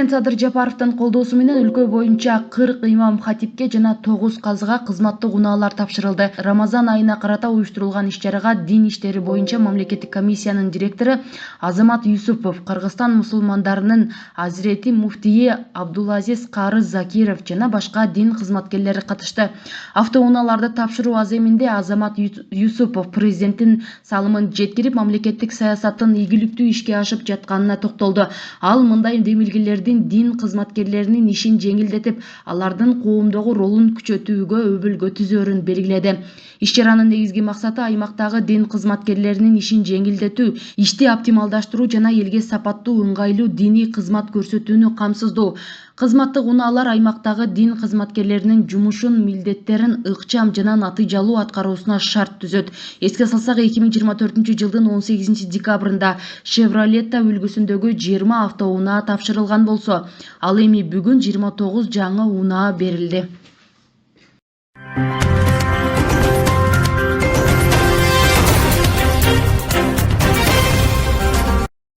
Президент Садыр Жапаровдун колдоосу менен өлкө боюнча 40 имам хатипке жана 9 казыга кызматтык унаалар тапшырылды. Рамазан айына карата уюштурулган иш-чарага дин иштери боюнча мамлекеттик комиссиянын директору Азамат Юсупов, Кыргызстан мусулмандарынын азирети муфтийи Абдулазиз Кары Закиров жана башка дин кызматкерлери катышты. Автоунааларды тапшыруу аземинде Азамат Юсупов президенттин салымын жеткирип, мамлекеттик саясаттын ийгиликтүү ишке ашып жатканына токтолду. Ал мындай демилгелердин дин кызматкерлеринин ишин жеңилдетип, алардын коомдогу ролун күчөтүүгө өбөлгө түзөөрүн белгиледи. Иш-чаранын негизги максаты аймактагы дин кызматкерлеринин ишин жеңилдетүү, ишти оптималдаштыруу жана элге сапаттуу, ыңгайлуу диний кызмат көрсөтүүнү камсыздоо. Кызматтык унаалар аймактагы дин кызматкерлеринин жумушун, милдеттерин ыкчам жана натыйжалуу аткаруусуна шарт түзөт. Эске салсак, 2024-жылдын 18-декабрында Chevrolet үлгүсүндөгү 20 автоунаа тапшырылган болсо, ал эми бүгүн 29 жаңы унаа берилди.